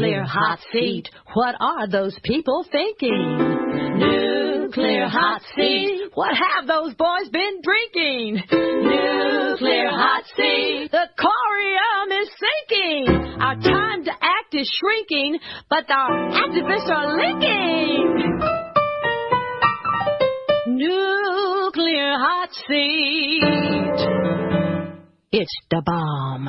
Nuclear hot seat. What are those people thinking? Nuclear hot seat. What have those boys been drinking? Nuclear hot seat. The corium is sinking. Our time to act is shrinking, but our activists are linking. Nuclear hot seat. It's the bomb.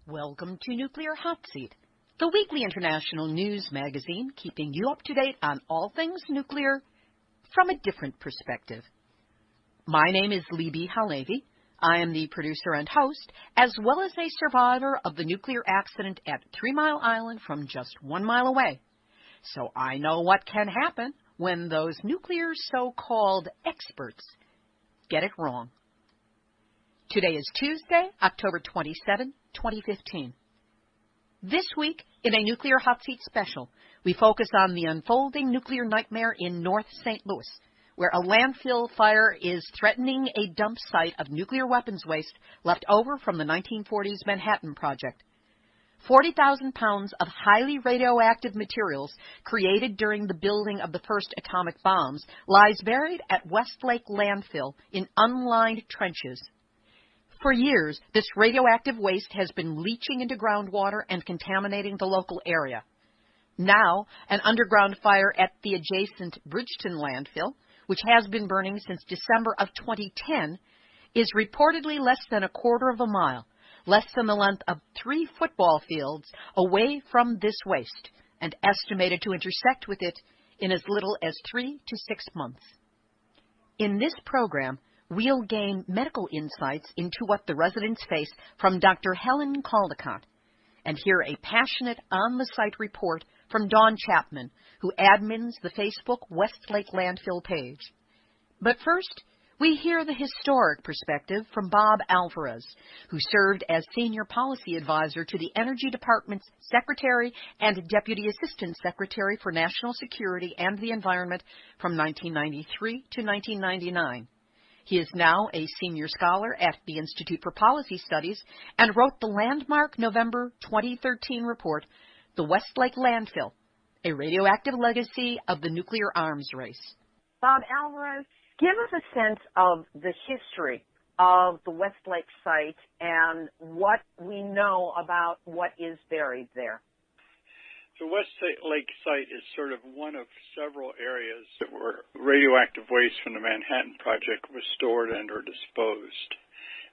Welcome to Nuclear Hot Seat, the weekly international news magazine keeping you up to date on all things nuclear from a different perspective. My name is Libbe HaLevy. I am the producer and host, as well as a survivor of the nuclear accident at 3 Mile Island from just 1 mile away. So I know what can happen when those nuclear so-called experts get it wrong. Today is Tuesday, October 27, 2015. This week, in a Nuclear Hot Seat special, we focus on the unfolding nuclear nightmare in North St. Louis, where a landfill fire is threatening a dump site of nuclear weapons waste left over from the 1940s Manhattan Project. 40,000 pounds of highly radioactive materials created during the building of the first atomic bombs lies buried at West Lake Landfill in unlined trenches. For years, this radioactive waste has been leaching into groundwater and contaminating the local area. Now, an underground fire at the adjacent Bridgeton landfill, which has been burning since December of 2010, is reportedly less than a quarter of a mile, less than the length of 3 football fields away from this waste, and estimated to intersect with it in as little as 3 to 6 months. In this program, we'll gain medical insights into what the residents face from Dr. Helen Caldicott, and hear a passionate on-the-site report from Dawn Chapman, who admins the Facebook West Lake Landfill page. But first, we hear the historic perspective from Bob Alvarez, who served as Senior Policy Advisor to the Energy Department's Secretary and Deputy Assistant Secretary for National Security and the Environment from 1993 to 1999. He is now a senior scholar at the Institute for Policy Studies and wrote the landmark November 2013 report, The West Lake Landfill, a Radioactive Legacy of the Nuclear Arms Race. Bob Alvarez, give us a sense of the history of the West Lake site and what we know about what is buried there. The West Lake site is sort of one of several areas that where radioactive waste from the Manhattan Project was stored and or disposed.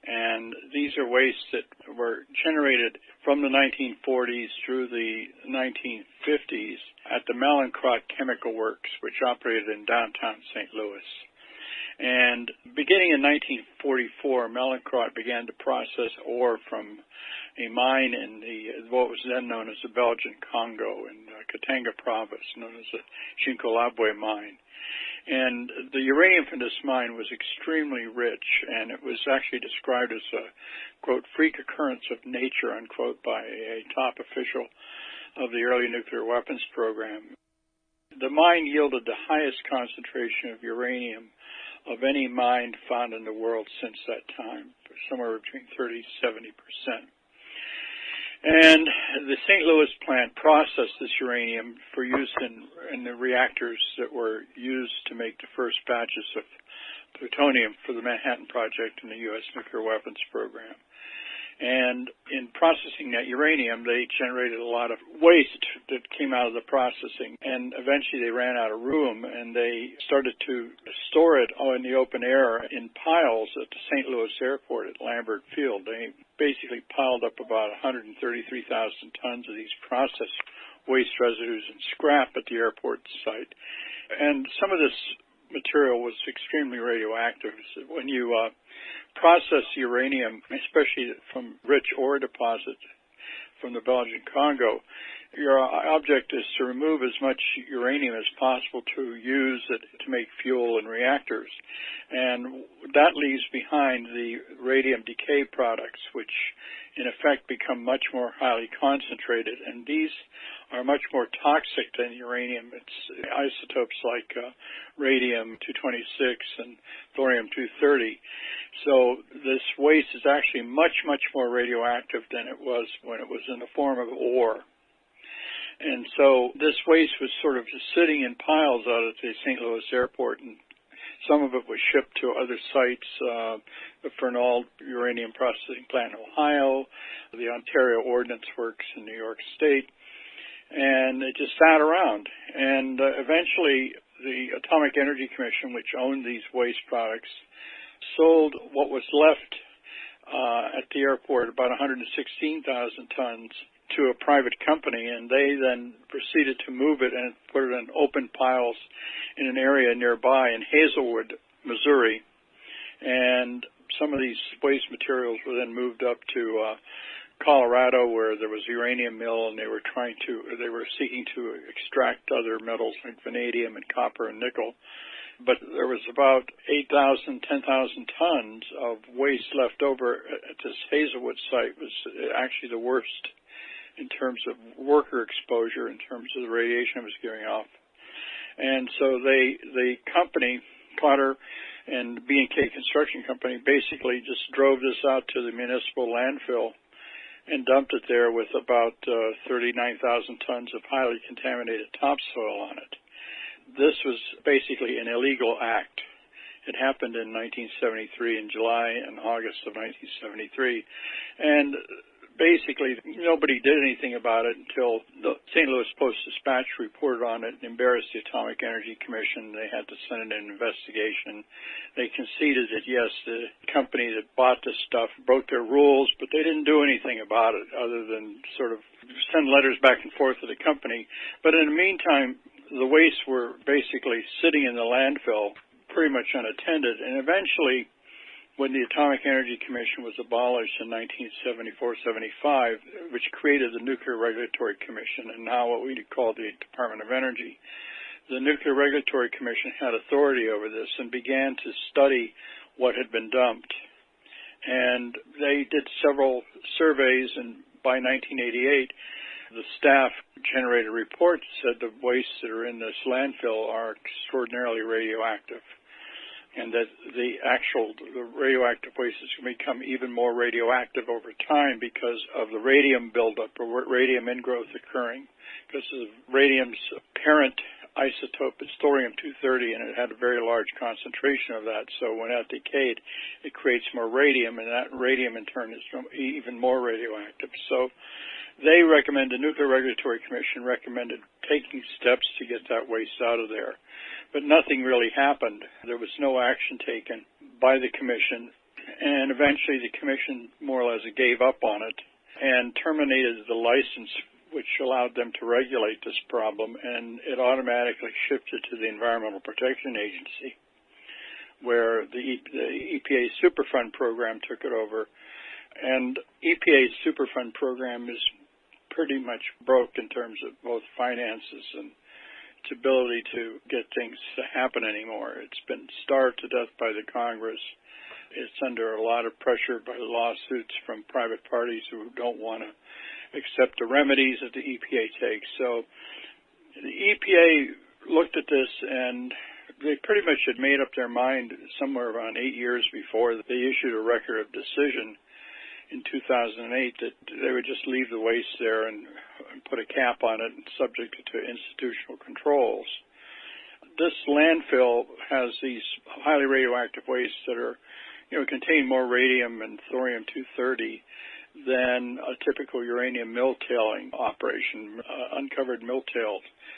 And these are wastes that were generated from the 1940s through the 1950s at the Mallinckrodt Chemical Works, which operated in downtown St. Louis. And beginning in 1944, Mallinckrodt began to process ore from a mine in what was then known as the Belgian Congo in Katanga province, known as the Chinkolabwe mine. And the uranium from this mine was extremely rich, and it was actually described as a, quote, freak occurrence of nature, unquote, by a top official of the early nuclear weapons program. The mine yielded the highest concentration of uranium of any mine found in the world since that time, somewhere between 30 to 70%. And the St. Louis plant processed this uranium for use in the reactors that were used to make the first batches of plutonium for the Manhattan Project and the U.S. nuclear weapons program. And in processing that uranium, they generated a lot of waste that came out of the processing. And eventually they ran out of room, and they started to store it in the open air in piles at the St. Louis airport at Lambert Field. They basically piled up about 133,000 tons of these processed waste residues and scrap at the airport site. And some of this material was extremely radioactive. So when you process uranium, especially from rich ore deposits from the Belgian Congo, Your object is to remove as much uranium as possible to use it to make fuel and reactors. And that leaves behind the radium decay products, which in effect become much more highly concentrated. And these are much more toxic than uranium. It's isotopes like radium-226 and thorium-230. So this waste is actually much, much more radioactive than it was when it was in the form of ore. And so this waste was sort of just sitting in piles out at the St. Louis airport, and some of it was shipped to other sites, the Fernald Uranium Processing Plant in Ohio, the Ontario Ordnance Works in New York State, and it just sat around. And eventually the Atomic Energy Commission, which owned these waste products, sold what was left at the airport, about 116,000 tons, to a private company, and they then proceeded to move it and put it in open piles in an area nearby in Hazelwood, Missouri. And some of these waste materials were then moved up to Colorado, where there was a uranium mill, and they were seeking to extract other metals like vanadium and copper and nickel. But there was about 8,000, 10,000 tons of waste left over at this Hazelwood site. It was actually the worst in terms of worker exposure, in terms of the radiation it was giving off. And so the company, Cotter and B&K Construction Company, basically just drove this out to the municipal landfill and dumped it there with about 39,000 tons of highly contaminated topsoil on it. This was basically an illegal act. It happened in 1973, in July and August of 1973. And basically, nobody did anything about it until the St. Louis Post-Dispatch reported on it and embarrassed the Atomic Energy Commission. They had to send in an investigation. They conceded that, yes, the company that bought this stuff broke their rules, but they didn't do anything about it other than sort of send letters back and forth to the company. But in the meantime, the wastes were basically sitting in the landfill pretty much unattended, and eventually, when the Atomic Energy Commission was abolished in 1974-75, which created the Nuclear Regulatory Commission, and now what we call the Department of Energy, the Nuclear Regulatory Commission had authority over this and began to study what had been dumped. And they did several surveys, and by 1988, the staff generated a report that said the wastes that are in this landfill are extraordinarily radioactive, and that the radioactive waste is going to become even more radioactive over time because of the radium buildup or radium ingrowth occurring, because of radium's parent isotope is thorium-230, and it had a very large concentration of that. So when that decayed, it creates more radium, and that radium in turn is even more radioactive. So they recommend, the Nuclear Regulatory Commission recommended taking steps to get that waste out of there. But nothing really happened. There was no action taken by the commission, and eventually the commission more or less gave up on it and terminated the license which allowed them to regulate this problem, and it automatically shifted to the Environmental Protection Agency, where the EPA Superfund program took it over. And EPA's Superfund program is pretty much broke in terms of both finances and its ability to get things to happen anymore. It's been starved to death by the Congress. It's under a lot of pressure by lawsuits from private parties who don't want to accept the remedies that the EPA takes. So the EPA looked at this, and they pretty much had made up their mind somewhere around 8 years before that they issued a record of decision in 2008 that they would just leave the waste there and put a cap on it and subject it to institutional controls. This landfill has these highly radioactive wastes that are, contain more radium and thorium-230 than a typical uranium mill-tailing operation, uncovered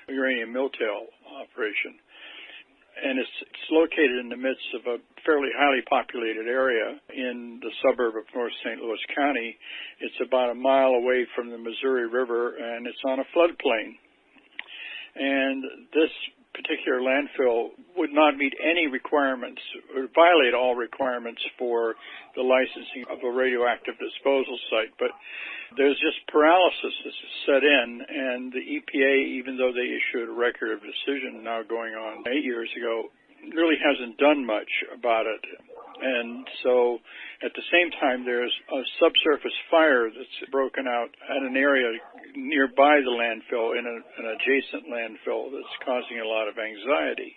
uranium mill-tail operation. And it's located in the midst of a fairly highly populated area in the suburb of North St. Louis County. It's about a mile away from the Missouri River, and it's on a floodplain. And this particular landfill would not meet any requirements or violate all requirements for the licensing of a radioactive disposal site. But there's just paralysis that's set in, and the EPA, even though they issued a record of decision now going on 8 years ago, really hasn't done much about it. And so at the same time, there's a subsurface fire that's broken out at an area nearby the landfill in an adjacent landfill that's causing a lot of anxiety.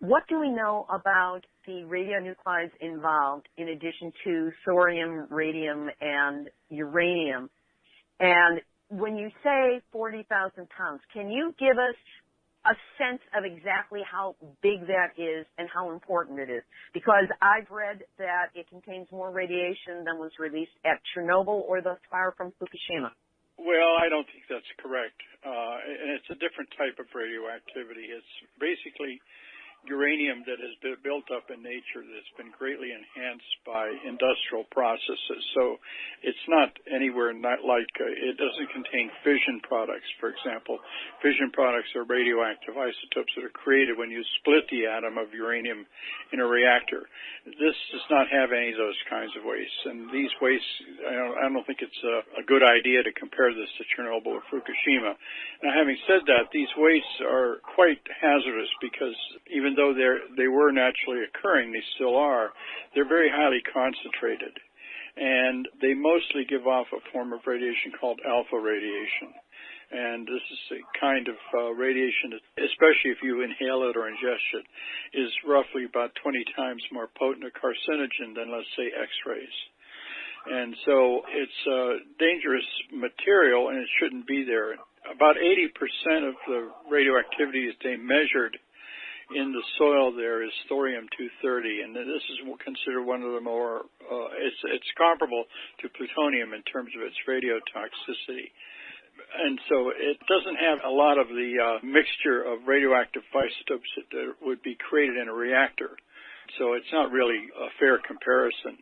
What do we know about the radionuclides involved in addition to thorium, radium, and uranium? And when you say 40,000 pounds, can you give us a sense of exactly how big that is and how important it is? Because I've read that it contains more radiation than was released at Chernobyl or the fire from Fukushima. Well, I don't think that's correct. And it's a different type of radioactivity. It's basically uranium that has been built up in nature that's been greatly enhanced by industrial processes. So it's not anywhere not like, it doesn't contain fission products, for example. Fission products are radioactive isotopes that are created when you split the atom of uranium in a reactor. This does not have any of those kinds of wastes. And these wastes, I don't think it's a good idea to compare this to Chernobyl or Fukushima. Now, having said that, these wastes are quite hazardous because even though they were naturally occurring, they still are, they're very highly concentrated. And they mostly give off a form of radiation called alpha radiation. And this is a kind of radiation that, especially if you inhale it or ingest it, is roughly about 20 times more potent a carcinogen than, let's say, X-rays. And so it's a dangerous material, and it shouldn't be there. About 80% of the radioactivity that they measured in the soil there is thorium-230, and this is considered one of the more, it's comparable to plutonium in terms of its radiotoxicity. And so it doesn't have a lot of the mixture of radioactive isotopes that would be created in a reactor. So it's not really a fair comparison.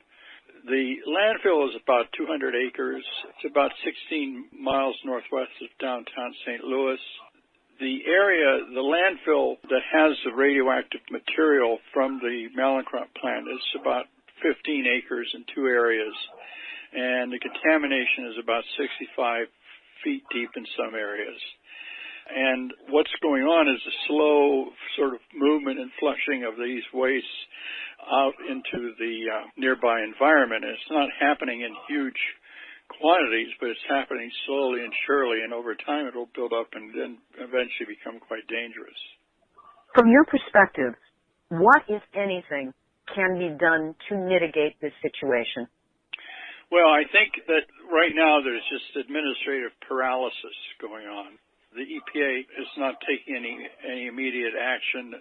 The landfill is about 200 acres. It's about 16 miles northwest of downtown St. Louis. The area, the landfill that has the radioactive material from the Malincront plant is about 15 acres in two areas, and the contamination is about 65 feet deep in some areas. And what's going on is a slow sort of movement and flushing of these wastes out into the nearby environment. And it's not happening in huge quantities, but it's happening slowly and surely, and over time it will build up and then eventually become quite dangerous. From your perspective, what, if anything, can be done to mitigate this situation? Well, I think that right now there's just administrative paralysis going on. The EPA is not taking any immediate action.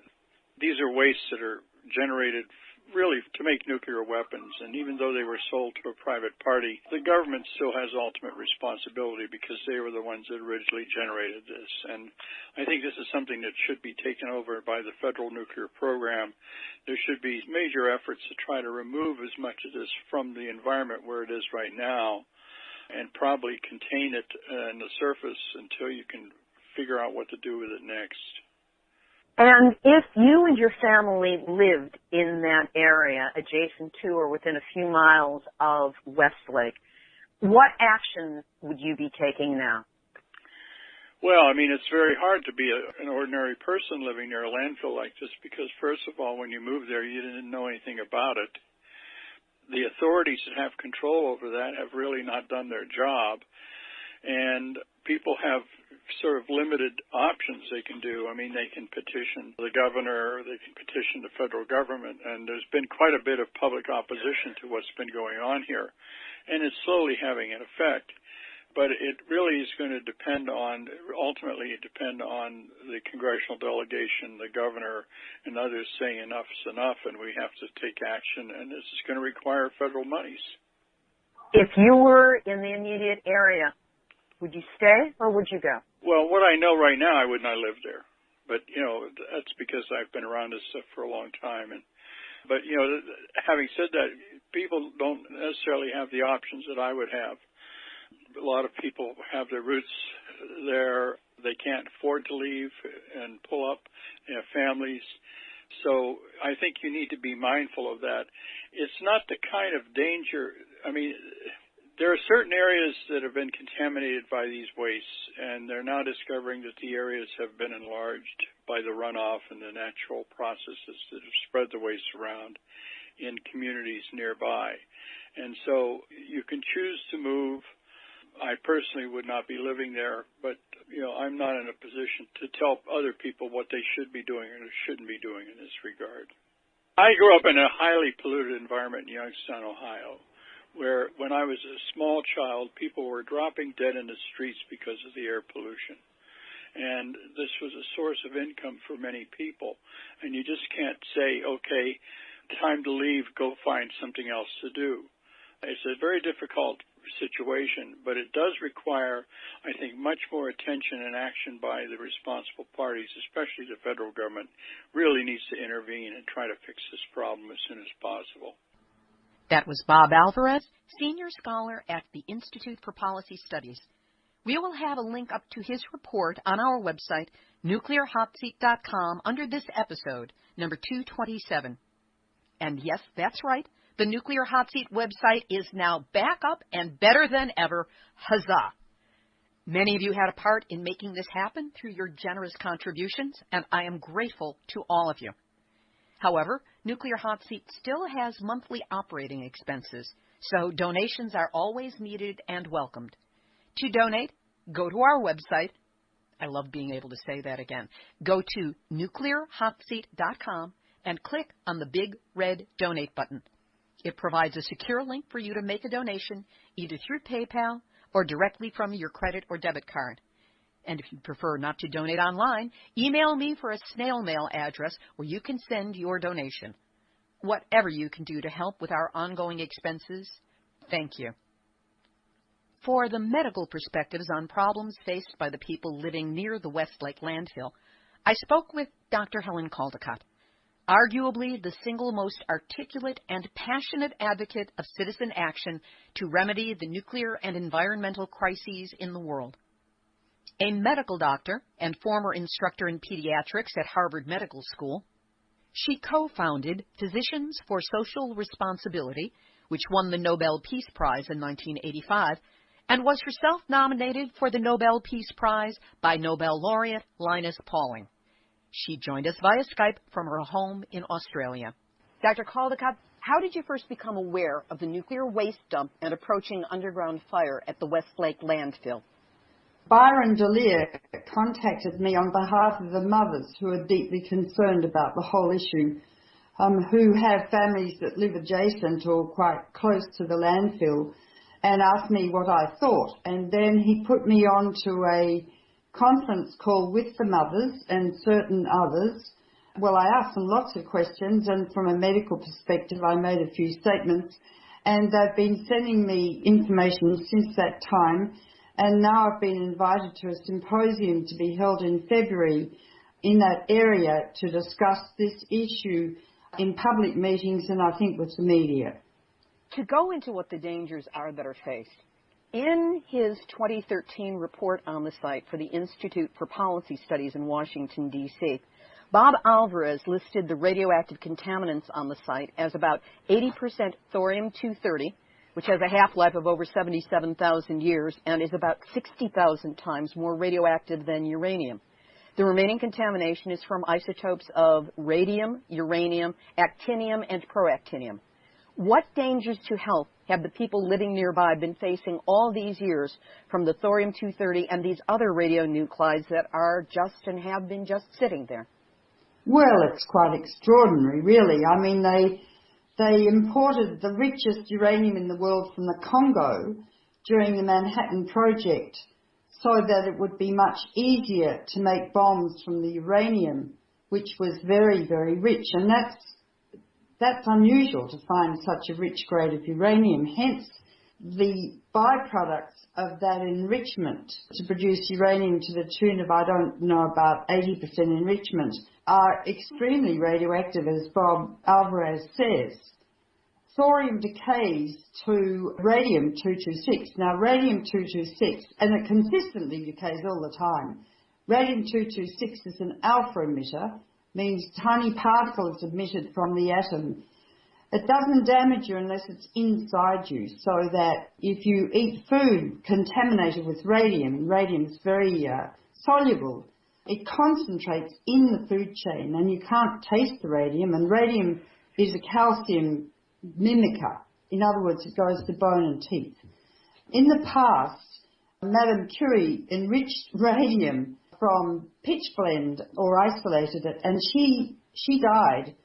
These are wastes that are generated really to make nuclear weapons, and even though they were sold to a private party, the government still has ultimate responsibility because they were the ones that originally generated this. And I think this is something that should be taken over by the federal nuclear program. There should be major efforts to try to remove as much of this from the environment where it is right now and probably contain it in the surface until you can figure out what to do with it next. And if you and your family lived in that area adjacent to or within a few miles of West Lake, what action would you be taking now? Well, I mean, it's very hard to be an ordinary person living near a landfill like this because, first of all, when you moved there, you didn't know anything about it. The authorities that have control over that have really not done their job. And people have sort of limited options they can do. I mean, they can petition the governor, or they can petition the federal government, and there's been quite a bit of public opposition to what's been going on here. And it's slowly having an effect. But it really is going to ultimately depend on the congressional delegation, the governor, and others saying enough is enough, and we have to take action, and this is going to require federal monies. If you were in the immediate area, would you stay or would you go? Well, what I know right now, I would not live there. But, that's because I've been around this stuff for a long time. But, having said that, people don't necessarily have the options that I would have. A lot of people have their roots there. They can't afford to leave and pull up. They have families. So I think you need to be mindful of that. It's not the kind of danger. I mean, there are certain areas that have been contaminated by these wastes, and they're now discovering that the areas have been enlarged by the runoff and the natural processes that have spread the waste around in communities nearby. And so you can choose to move. I personally would not be living there, but I'm not in a position to tell other people what they should be doing or shouldn't be doing in this regard. I grew up in a highly polluted environment in Youngstown, Ohio, where when I was a small child, people were dropping dead in the streets because of the air pollution. And this was a source of income for many people. And you just can't say, okay, time to leave, go find something else to do. It's a very difficult situation, but it does require, I think, much more attention and action by the responsible parties, especially the federal government, really needs to intervene and try to fix this problem as soon as possible. That was Bob Alvarez, Senior Scholar at the Institute for Policy Studies. We will have a link up to his report on our website, nuclearhotseat.com, under this episode, number 227. And yes, that's right. The Nuclear Hot Seat website is now back up and better than ever. Huzzah! Many of you had a part in making this happen through your generous contributions, and I am grateful to all of you. However, Nuclear Hot Seat still has monthly operating expenses, so donations are always needed and welcomed. To donate, go to our website. I love being able to say that again. Go to nuclearhotseat.com and click on the big red donate button. It provides a secure link for you to make a donation, either through PayPal or directly from your credit or debit card. And if you prefer not to donate online, email me for a snail mail address where you can send your donation. Whatever you can do to help with our ongoing expenses, thank you. For the medical perspectives on problems faced by the people living near the West Lake Landfill, I spoke with Dr. Helen Caldicott, arguably the single most articulate and passionate advocate of citizen action to remedy the nuclear and environmental crises in the world. A medical doctor and former instructor in pediatrics at Harvard Medical School, she co-founded Physicians for Social Responsibility, which won the Nobel Peace Prize in 1985, and was herself nominated for the Nobel Peace Prize by Nobel Laureate Linus Pauling. She joined us via Skype from her home in Australia. Dr. Caldicott, how did you first become aware of the nuclear waste dump and approaching underground fire at the West Lake Landfill? Byron Delia contacted me on behalf of the mothers who are deeply concerned about the whole issue, who have families that live adjacent or quite close to the landfill, and asked me what I thought. And then he put me on to a conference call with the mothers and certain others. Well, I asked them lots of questions, and from a medical perspective, I made a few statements, and they've been sending me information since that time, and now I've been invited to a symposium to be held in February in that area to discuss this issue in public meetings and I think with the media. To go into what the dangers are that are faced, in his 2013 report on the site for the Institute for Policy Studies in Washington, D.C., Bob Alvarez listed the radioactive contaminants on the site as about 80% thorium-230, which has a half-life of over 77,000 years and is about 60,000 times more radioactive than uranium. The remaining contamination is from isotopes of radium, uranium, actinium, and proactinium. What dangers to health have the people living nearby been facing all these years from the thorium-230 and these other radionuclides that are just and have been just sitting there? Well, it's quite extraordinary, really. I mean, they imported the richest uranium in the world from the Congo during the Manhattan Project so that it would be much easier to make bombs from the uranium, which was very, very rich. And that's unusual to find such a rich grade of uranium. Hence, the byproducts of that enrichment to produce uranium to the tune of, I don't know, about 80% enrichment are extremely radioactive, as Bob Alvarez says. thorium decays to radium-226. Now, radium-226, and it consistently decays all the time. Radium-226 is an alpha emitter, means tiny particles emitted from the atom. It doesn't damage you unless it's inside you, so that if you eat food contaminated with radium, radium's very soluble, it concentrates in the food chain and you can't taste the radium, and radium is a calcium mimicker. In other words, it goes to bone and teeth. In the past, Madame Curie enriched radium from pitchblende or isolated it, and she died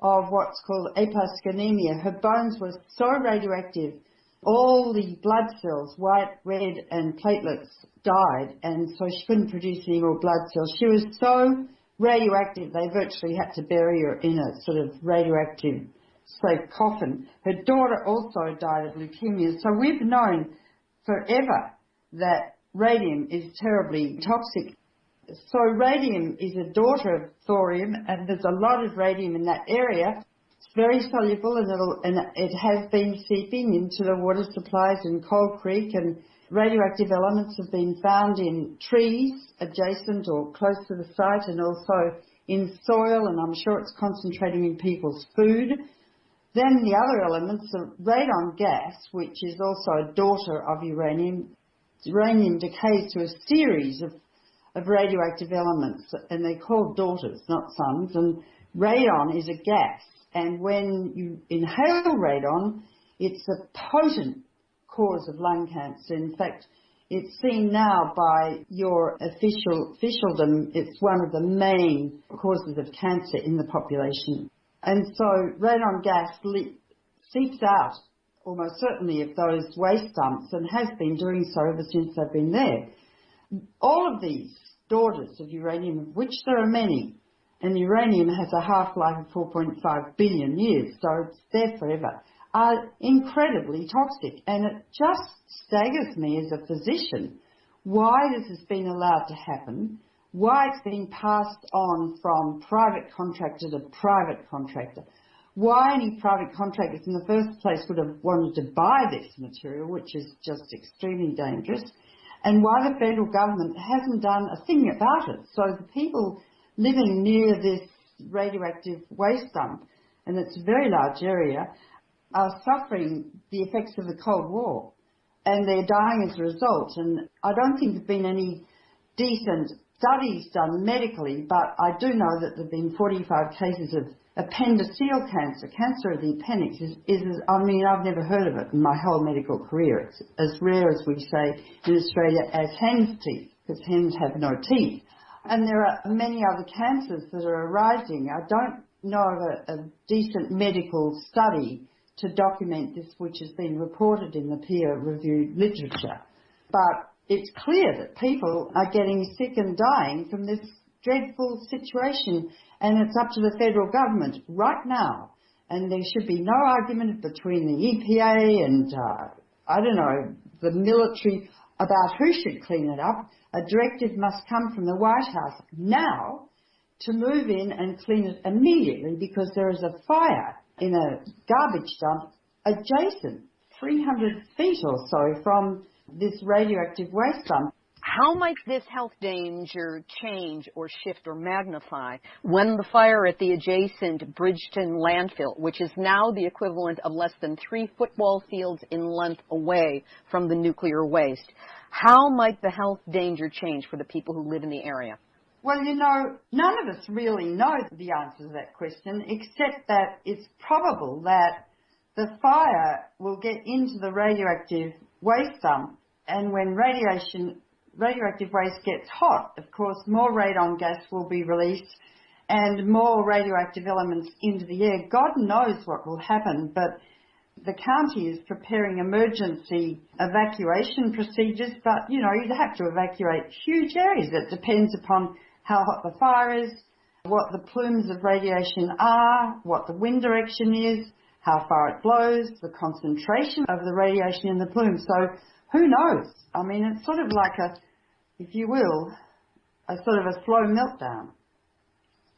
of what's called aposkanemia. Her bones were so radioactive, all the blood cells, white, red and platelets, died, and so she couldn't produce any more blood cells. She was so radioactive they virtually had to bury her in a sort of radioactive safe coffin. Her daughter also died of leukemia, so we've known forever that radium is terribly toxic. So radium is a daughter of thorium, and there's a lot of radium in that area. It's very soluble, and it has been seeping into the water supplies in Coal Creek, and radioactive elements have been found in trees adjacent or close to the site, and also in soil, and I'm sure it's concentrating in people's food. Then the other elements are radon gas, which is also a daughter of uranium. Uranium decays to a series of radioactive elements, and they're called daughters, not sons, and radon is a gas, and when you inhale radon, it's a potent cause of lung cancer. In fact, it's seen now by your officialdom, it's one of the main causes of cancer in the population. And so radon gas seeps out almost certainly of those waste dumps, and has been doing so ever since they've been there. All of these daughters of uranium, of which there are many, and uranium has a half-life of 4.5 billion years, so it's there forever, are incredibly toxic. And it just staggers me as a physician why this has been allowed to happen, why it's been passed on from private contractor to private contractor, why any private contractors in the first place would have wanted to buy this material, which is just extremely dangerous, and why the federal government hasn't done a thing about it. So the people living near this radioactive waste dump, and it's a very large area, are suffering the effects of the Cold War, and they're dying as a result. And I don't think there have been any decent studies done medically, but I do know that there have been 45 cases of appendiceal cancer. Cancer of the appendix I've never heard of it in my whole medical career. It's as rare, as we say in Australia, as hen's teeth, because hens have no teeth. And there are many other cancers that are arising. I don't know of a decent medical study to document this, which has been reported in the peer-reviewed literature. But it's clear that people are getting sick and dying from this dreadful situation, and it's up to the federal government right now. And there should be no argument between the EPA and, the military about who should clean it up. A directive must come from the White House now to move in and clean it immediately, because there is a fire in a garbage dump adjacent 300 feet or so from this radioactive waste dump. How might this health danger change or shift or magnify when the fire at the adjacent Bridgeton landfill, which is now the equivalent of less than 3 football fields in length away from the nuclear waste, how might the health danger change for the people who live in the area? Well, none of us really know the answer to that question, except that it's probable that the fire will get into the radioactive waste dump, and when radioactive waste gets hot, of course, more radon gas will be released and more radioactive elements into the air. God knows what will happen, but the county is preparing emergency evacuation procedures, but, you'd have to evacuate huge areas. It depends upon how hot the fire is, what the plumes of radiation are, what the wind direction is, how far it blows, the concentration of the radiation in the plume. So who knows? It's sort of like if you will, a sort of a slow meltdown.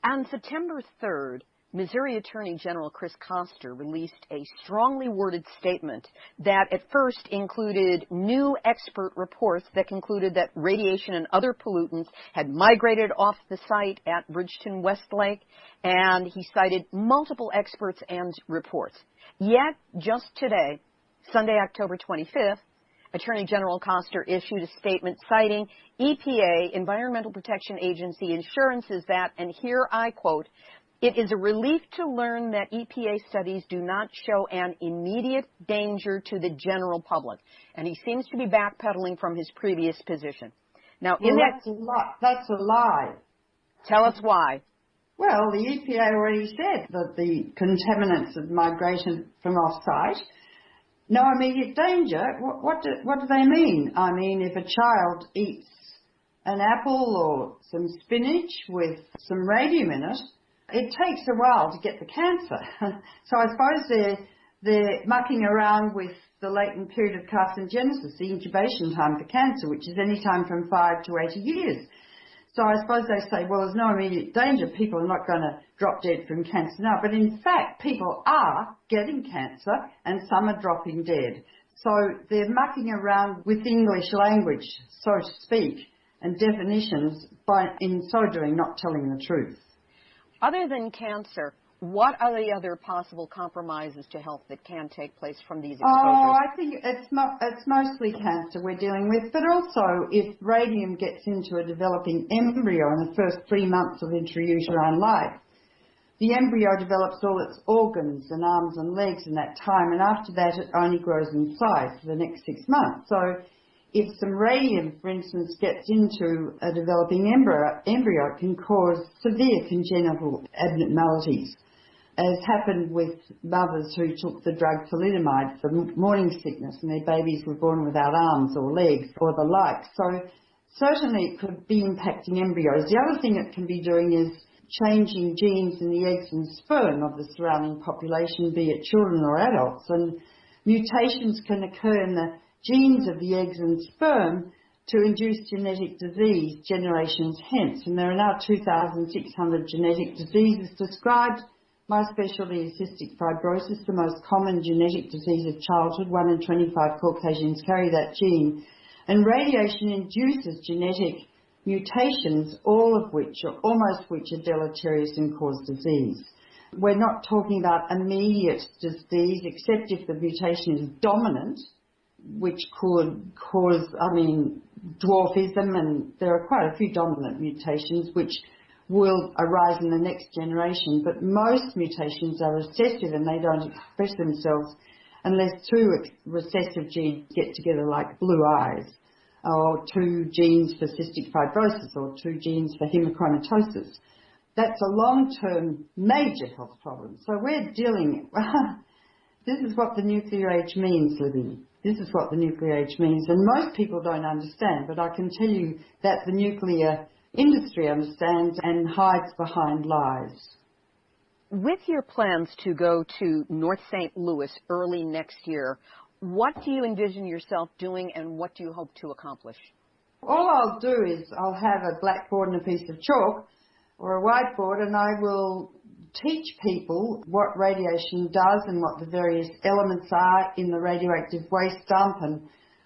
On September 3rd, Missouri Attorney General Chris Koster released a strongly worded statement that at first included new expert reports that concluded that radiation and other pollutants had migrated off the site at Bridgeton West Lake, and he cited multiple experts and reports. Yet, just today, Sunday, October 25th, Attorney General Koster issued a statement citing EPA, Environmental Protection Agency, assurances that, and here I quote, "It is a relief to learn that EPA studies do not show an immediate danger to the general public." And he seems to be backpedaling from his previous position. Now, that's a lie. Tell us why. Well, the EPA already said that the contaminants of migration from off-site, no immediate danger. What do they mean? I mean, if a child eats an apple or some spinach with some radium in it, it takes a while to get the cancer. So I suppose they're mucking around with the latent period of carcinogenesis, the incubation time for cancer, which is any time from 5 to 80 years. So I suppose they say, well, there's no immediate danger. People are not going to drop dead from cancer now. But in fact, people are getting cancer and some are dropping dead. So they're mucking around with English language, so to speak, and definitions by, in so doing, not telling the truth. Other than cancer, what are the other possible compromises to health that can take place from these exposures? Oh, I think it's mostly cancer we're dealing with, but also if radium gets into a developing embryo in the first 3 months of intrauterine life, the embryo develops all its organs and arms and legs in that time, and after that it only grows in size for the next 6 months. So if some radium, for instance, gets into a developing embryo, it can cause severe congenital abnormalities, as happened with mothers who took the drug thalidomide for morning sickness and their babies were born without arms or legs or the like. So certainly it could be impacting embryos. The other thing it can be doing is changing genes in the eggs and sperm of the surrounding population, be it children or adults, and mutations can occur in the genes of the eggs and sperm to induce genetic disease generations hence. And there are now 2,600 genetic diseases described. My specialty is cystic fibrosis, the most common genetic disease of childhood. 1 in 25 Caucasians carry that gene. And radiation induces genetic mutations, all of which, or almost which, are deleterious and cause disease. We're not talking about immediate disease, except if the mutation is dominant, which could cause, dwarfism, and there are quite a few dominant mutations which will arise in the next generation, but most mutations are recessive and they don't express themselves unless 2 recessive genes get together, like blue eyes, or 2 genes for cystic fibrosis, or 2 genes for hemochromatosis. That's a long-term major health problem. So we're dealing, this is what the nuclear age means, Libbe. This is what the nuclear age means, and most people don't understand, but I can tell you that the nuclear industry understands and hides behind lies. With your plans to go to North St. Louis early next year, what do you envision yourself doing and what do you hope to accomplish? All I'll do is I'll have a blackboard and a piece of chalk or a whiteboard, and I will teach people what radiation does and what the various elements are in the radioactive waste dump, and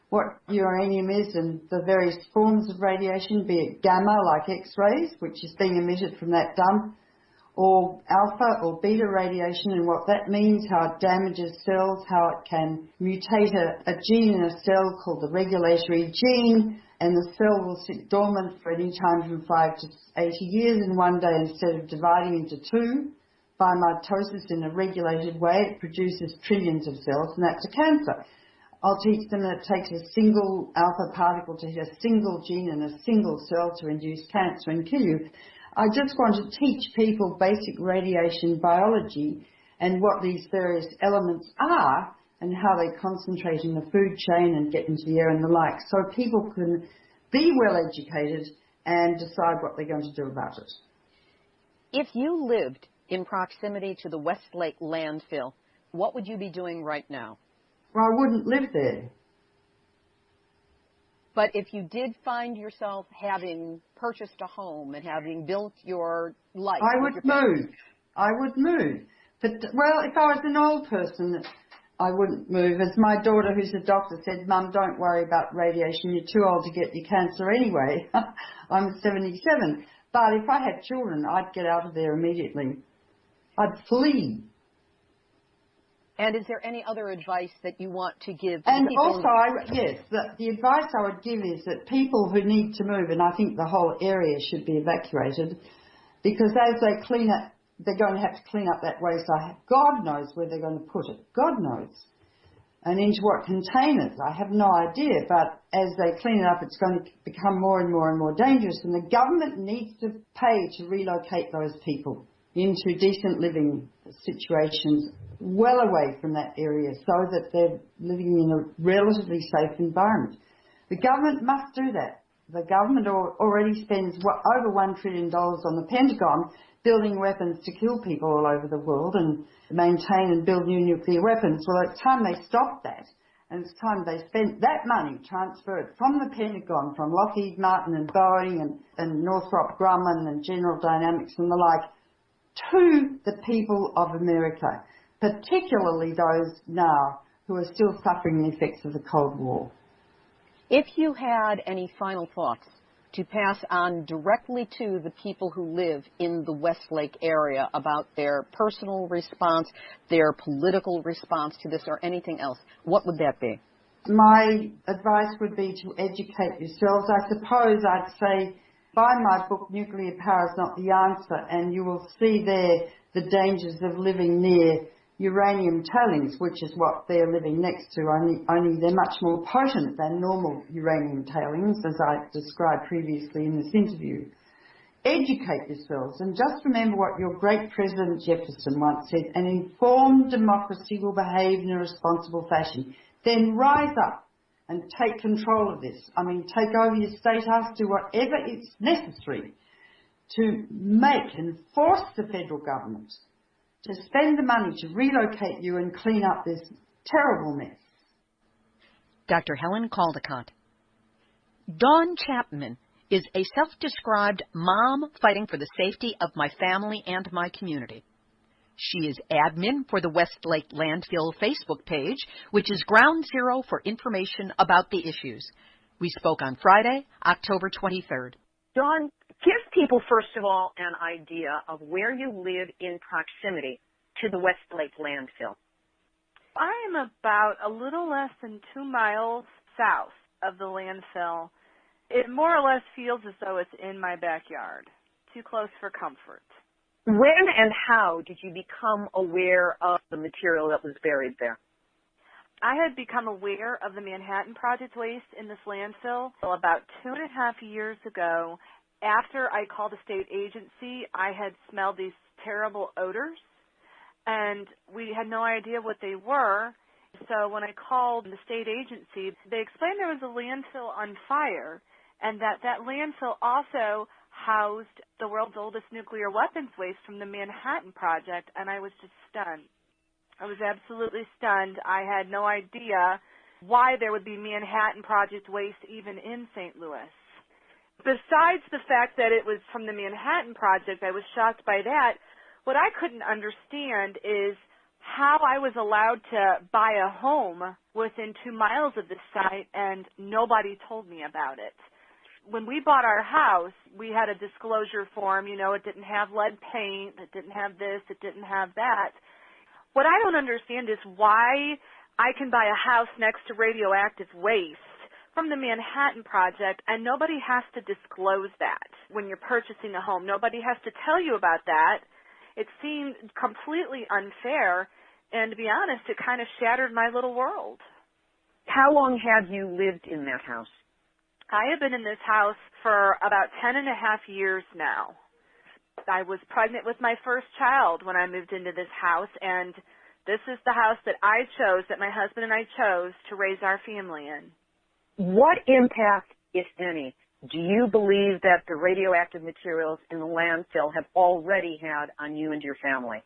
what uranium is and the various forms of radiation, be it gamma like X-rays, which is being emitted from that dump, or alpha or beta radiation and what that means, how it damages cells, how it can mutate a gene in a cell called the regulatory gene, and the cell will sit dormant for any time from 5 to 80 years, and one day, instead of dividing into 2 by mitosis in a regulated way, it produces trillions of cells, and that's a cancer. I'll teach them that it takes a single alpha particle to hit a single gene in a single cell to induce cancer and kill you. I just want to teach people basic radiation biology and what these various elements are and how they concentrate in the food chain and get into the air and the like, so people can be well educated and decide what they're going to do about it. If you lived in proximity to the West Lake Landfill, what would you be doing right now? Well, I wouldn't live there. But if you did find yourself having purchased a home and having built your life... I would move. I would move. But, well, if I was an old person, I wouldn't move. As my daughter, who's a doctor, said, Mum, don't worry about radiation. You're too old to get your cancer anyway. I'm 77. But if I had children, I'd get out of there immediately. I'd flee. And is there any other advice that you want to give? And also, the advice I would give is that people who need to move, and I think the whole area should be evacuated, because as they clean it, they're going to have to clean up that waste. God knows where they're going to put it. God knows. And into what containers, I have no idea. But as they clean it up, it's going to become more and more and more dangerous. And the government needs to pay to relocate those people into decent living situations well away from that area so that they're living in a relatively safe environment. The government must do that. The government already spends over $1 trillion on the Pentagon building weapons to kill people all over the world and maintain and build new nuclear weapons. Well, it's time they stopped that, and it's time they spent that money, transfer it from the Pentagon, from Lockheed Martin and Boeing and Northrop Grumman and General Dynamics and the like, to the people of America, particularly those now who are still suffering the effects of the Cold War. If you had any final thoughts to pass on directly to the people who live in the West Lake area about their personal response, their political response to this, or anything else, what would that be? My advice would be to educate yourselves. I suppose I'd say buy my book, Nuclear Power is Not the Answer, and you will see there the dangers of living near uranium tailings, which is what they're living next to, only they're much more potent than normal uranium tailings, as I described previously in this interview. Educate yourselves, and just remember what your great President Jefferson once said, an informed democracy will behave in a responsible fashion. Then rise up and take control of this. I mean, take over your state house, do whatever is necessary to make and force the federal government to spend the money to relocate you and clean up this terrible mess. Dr. Helen Caldicott. Dawn Chapman is a self-described mom fighting for the safety of my family and my community. She is admin for the West Lake Landfill Facebook page, which is ground zero for information about the issues. We spoke on Friday, October 23rd. Dawn, give people, first of all, an idea of where you live in proximity to the West Lake Landfill. I am about a little less than 2 miles south of the landfill. It more or less feels as though it's in my backyard, too close for comfort. When and how did you become aware of the material that was buried there? I had become aware of the Manhattan Project waste in this landfill about 2.5 years ago. After I called a state agency, I had smelled these terrible odors, and we had no idea what they were. So when I called the state agency, they explained there was a landfill on fire, and that landfill also housed the world's oldest nuclear weapons waste from the Manhattan Project, and I was just stunned. I was absolutely stunned. I had no idea why there would be Manhattan Project waste even in St. Louis. Besides the fact that it was from the Manhattan Project, I was shocked by that. What I couldn't understand is how I was allowed to buy a home within 2 miles of this site and nobody told me about it. When we bought our house, we had a disclosure form. You know, it didn't have lead paint, it didn't have this, it didn't have that. What I don't understand is why I can buy a house next to radioactive waste from the Manhattan Project and nobody has to disclose that when you're purchasing a home. Nobody has to tell you about that. It seemed completely unfair, and to be honest, it kind of shattered my little world. How long have you lived in that house? I have been in this house for about 10.5 years now. I was pregnant with my first child when I moved into this house, and this is the house that I chose, that my husband and I chose to raise our family in. What impact, if any, do you believe that the radioactive materials in the landfill have already had on you and your family?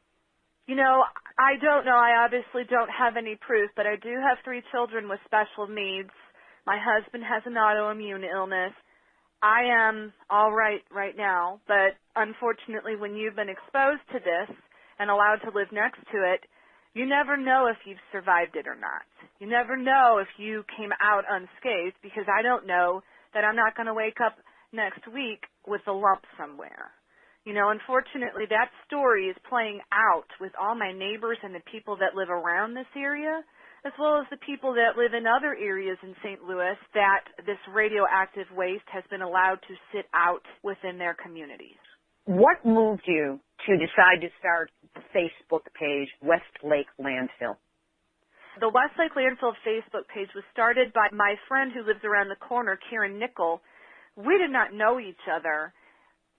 You know, I don't know. I obviously don't have any proof, but I do have 3 children with special needs. My husband has an autoimmune illness. I am all right now, but unfortunately when you've been exposed to this, and allowed to live next to it, you never know if you've survived it or not. You never know if you came out unscathed, because I don't know that I'm not going to wake up next week with a lump somewhere. You know, unfortunately, that story is playing out with all my neighbors and the people that live around this area, as well as the people that live in other areas in St. Louis that this radioactive waste has been allowed to sit out within their communities. What moved you to decide to start the Facebook page, West Lake Landfill? The West Lake Landfill Facebook page was started by my friend who lives around the corner, Karen Nickel. We did not know each other.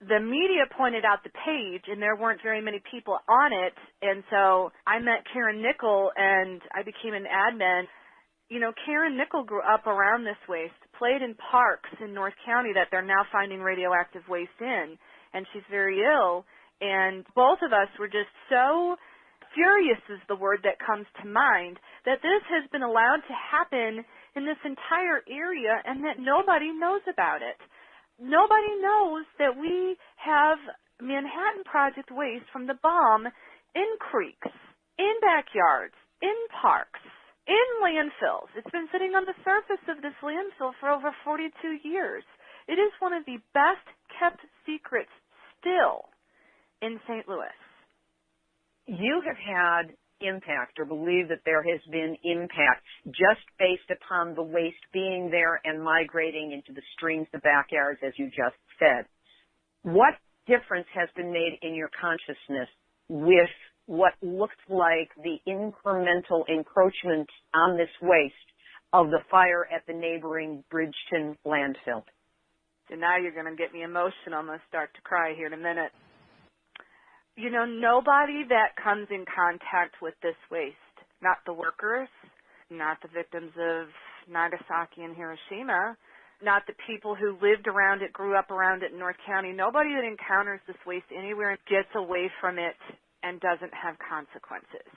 The media pointed out the page, and there weren't very many people on it, and so I met Karen Nickel, and I became an admin. You know, Karen Nickel grew up around this waste, played in parks in North County that they're now finding radioactive waste in, and she's very ill, and both of us were just so furious is the word that comes to mind, that this has been allowed to happen in this entire area and that nobody knows about it. Nobody knows that we have Manhattan Project waste from the bomb in creeks, in backyards, in parks, in landfills. It's been sitting on the surface of this landfill for over 42 years. It is one of the best kept secrets still in St. Louis. You have had impact, or believe that there has been impact, just based upon the waste being there and migrating into the streams, the backyards, as you just said. What difference has been made in your consciousness with what looks like the incremental encroachment on this waste of the fire at the neighboring Bridgeton landfill? So now you're going to get me emotional. I'm going to start to cry here in a minute. You know, nobody that comes in contact with this waste, not the workers, not the victims of Nagasaki and Hiroshima, not the people who lived around it, grew up around it in North County, nobody that encounters this waste anywhere and gets away from it and doesn't have consequences.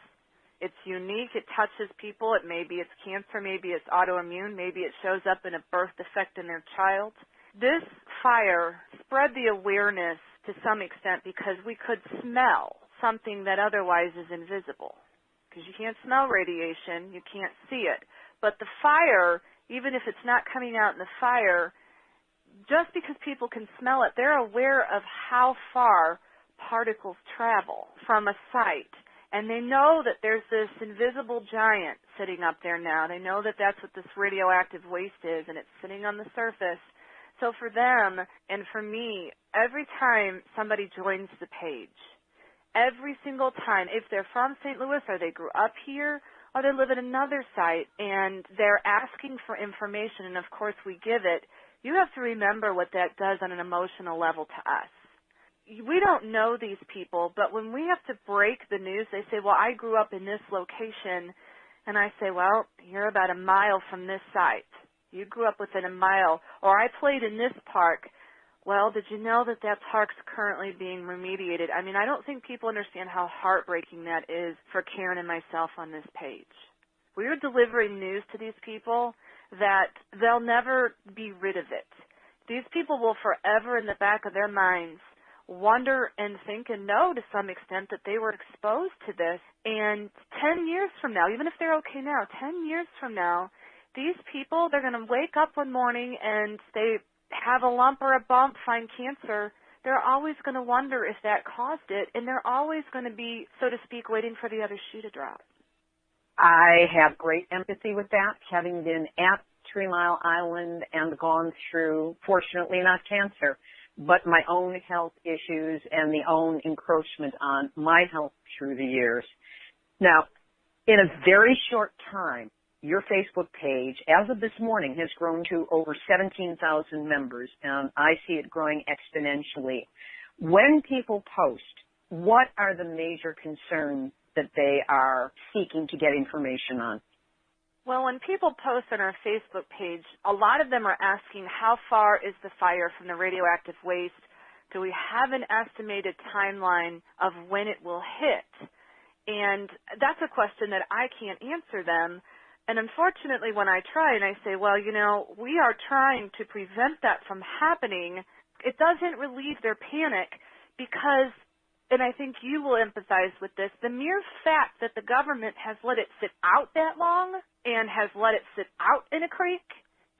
It's unique. It touches people. Maybe it's cancer. Maybe it's autoimmune. Maybe it shows up in a birth defect in their child. This fire spread the awareness to some extent because we could smell something that otherwise is invisible. Because you can't smell radiation, you can't see it. But the fire, even if it's not coming out in the fire, just because people can smell it, they're aware of how far particles travel from a site. And they know that there's this invisible giant sitting up there now. They know that that's what this radioactive waste is, and it's sitting on the surface. So for them and for me, every time somebody joins the page, every single time, if they're from St. Louis or they grew up here or they live at another site and they're asking for information, and of course we give it, you have to remember what that does on an emotional level to us. We don't know these people, but when we have to break the news, they say, well, I grew up in this location, and I say, well, you're about a mile from this site. You grew up within a mile, or I played in this park. Well, did you know that that park's currently being remediated? I mean, I don't think people understand how heartbreaking that is for Karen and myself on this page. We are delivering news to these people that they'll never be rid of it. These people will forever, in the back of their minds, wonder and think and know to some extent that they were exposed to this. And 10 years from now, even if they're okay now, 10 years from now, these people, they're going to wake up one morning and they have a lump or a bump, find cancer. They're always going to wonder if that caused it, and they're always going to be, so to speak, waiting for the other shoe to drop. I have great empathy with that, having been at 3 Mile Island and gone through, fortunately not cancer, but my own health issues and the own encroachment on my health through the years. Now, in a very short time, your Facebook page, as of this morning, has grown to over 17,000 members, and I see it growing exponentially. When people post, what are the major concerns that they are seeking to get information on? Well, when people post on our Facebook page, a lot of them are asking how far is the fire from the radioactive waste? Do we have an estimated timeline of when it will hit? And that's a question that I can't answer them. And unfortunately, when I try and I say, well, you know, we are trying to prevent that from happening, it doesn't relieve their panic because and I think you will empathize with this, the mere fact that the government has let it sit out that long and has let it sit out in a creek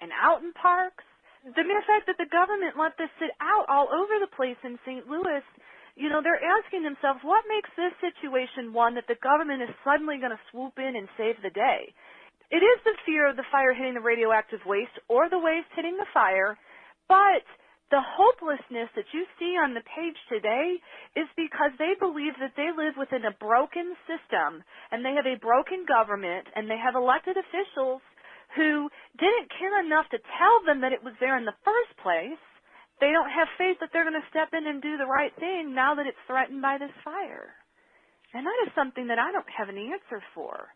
and out in parks, the mere fact that the government let this sit out all over the place in St. Louis, you know, they're asking themselves, what makes this situation one that the government is suddenly going to swoop in and save the day? It is the fear of the fire hitting the radioactive waste or the waste hitting the fire, but the hopelessness that you see on the page today is because they believe that they live within a broken system and they have a broken government and they have elected officials who didn't care enough to tell them that it was there in the first place. They don't have faith that they're going to step in and do the right thing now that it's threatened by this fire. And that is something that I don't have an answer for.